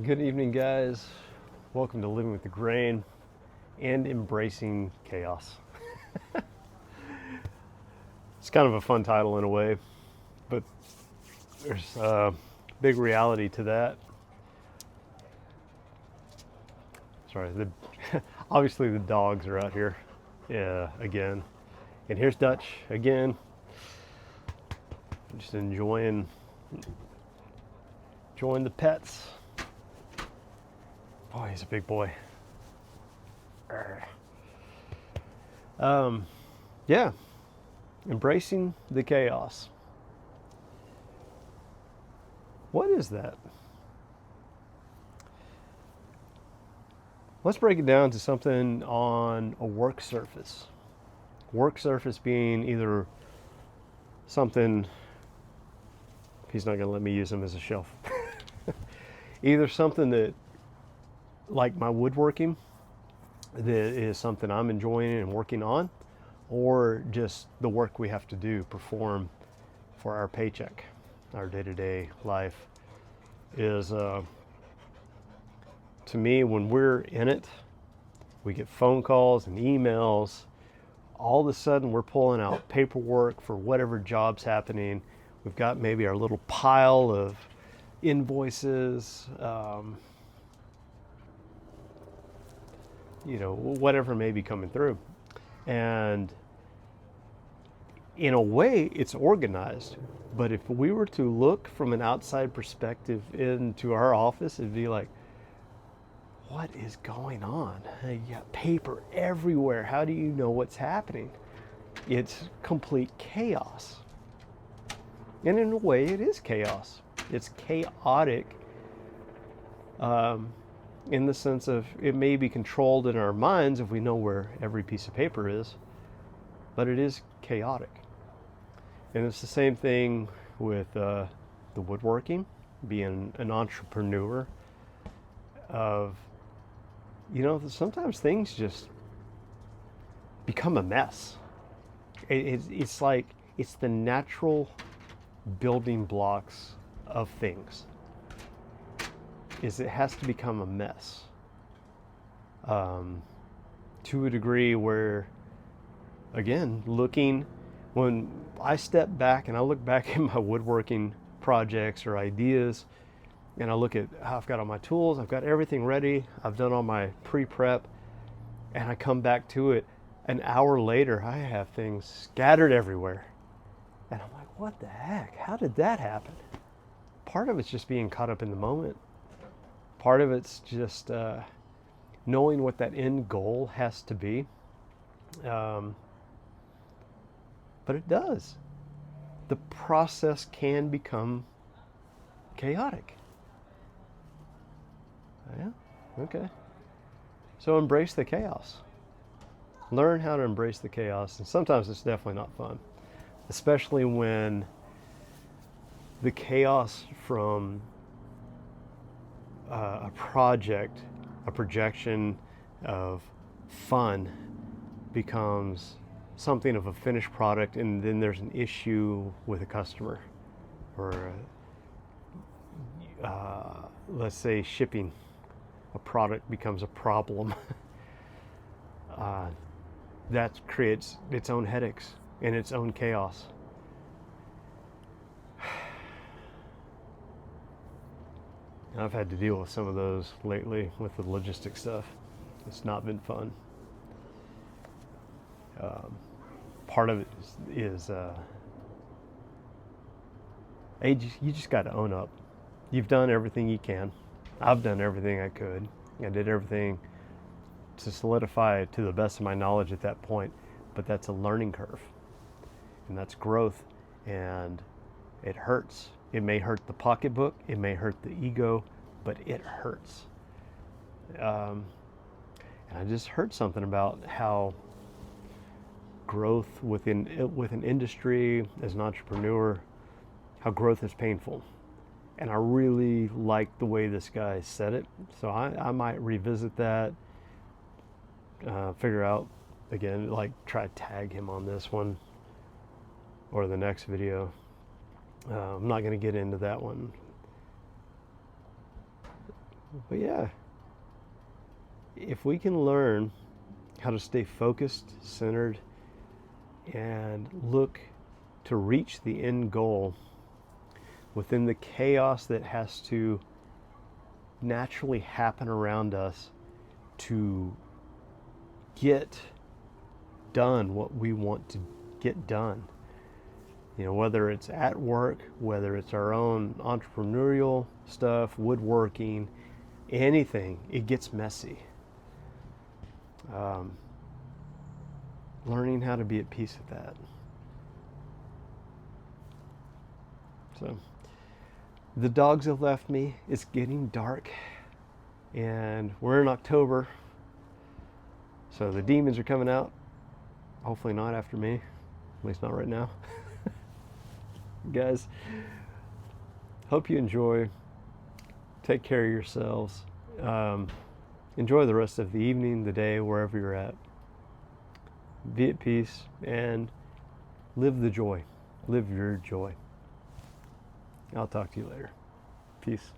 Good evening, guys. Welcome to Living with the Grain and Embracing Chaos. It's kind of a fun title in a way, but there's a big reality to that. Sorry, obviously the dogs are out here again. And here's Dutch again, just enjoying the pets. Boy, he's a big boy. Yeah, embracing the chaos. What is that? Let's break it down to something on a work surface. Work surface being either something, he's not going to let me use him as a shelf. Either something that, like my woodworking, that is something I'm enjoying and working on, or just the work we have to do, perform for our paycheck, our day-to-day life is, to me, when we're in it, we get phone calls and emails. All of a sudden, we're pulling out paperwork for whatever job's happening. We've got maybe our little pile of invoices, whatever may be coming through. And in a way, it's organized. But if we were to look from an outside perspective into our office, it'd be like, what is going on? You got paper everywhere. How do you know what's happening? It's complete chaos. And in a way, it is chaos. It's chaotic in the sense of it may be controlled in our minds if we know where every piece of paper is, but it is chaotic. And it's the same thing with the woodworking, being an entrepreneur of, sometimes things just become a mess. It's like, it's the natural building blocks of things. Is it has to become a mess. To a degree where, again, when I step back and I look back at my woodworking projects or ideas, and I look at how I've got all my tools, I've got everything ready, I've done all my pre-prep, and I come back to it, an hour later, I have things scattered everywhere. And I'm like, what the heck? How did that happen? Part of it's just being caught up in the moment. Part of it's just knowing what that end goal has to be. But it does. The process can become chaotic. Yeah, okay. So embrace the chaos. Learn how to embrace the chaos. And sometimes it's definitely not fun, especially when the chaos from a project, a projection of fun becomes something of a finished product, and then there's an issue with a customer, or let's say shipping a product becomes a problem. That creates its own headaches and its own chaos. I've had to deal with some of those lately with the logistic stuff. It's not been fun. Part of it is you just got to own up. You've done everything you can. I've done everything I could. I did everything to solidify to the best of my knowledge at that point, but that's a learning curve, and that's growth, and it hurts. It may hurt the pocketbook, it may hurt the ego, but it hurts. And I just heard something about how growth within an industry, as an entrepreneur, how growth is painful. And I really like the way this guy said it, so I might revisit that, figure out again, like try to tag him on this one or the next video. I'm not going to get into that one. But yeah, if we can learn how to stay focused, centered, and look to reach the end goal within the chaos that has to naturally happen around us to get done what we want to get done. You know, whether it's at work, whether it's our own entrepreneurial stuff, woodworking, anything, it gets messy. Learning how to be at peace with that. So, the dogs have left me. It's getting dark, and we're in October, so the demons are coming out. Hopefully not after me, at least not right now. Guys, hope you enjoy. Take care of yourselves. Enjoy the rest of the evening, the day, wherever you're at. Be at peace and live the joy. Live your joy. I'll talk to you later. Peace.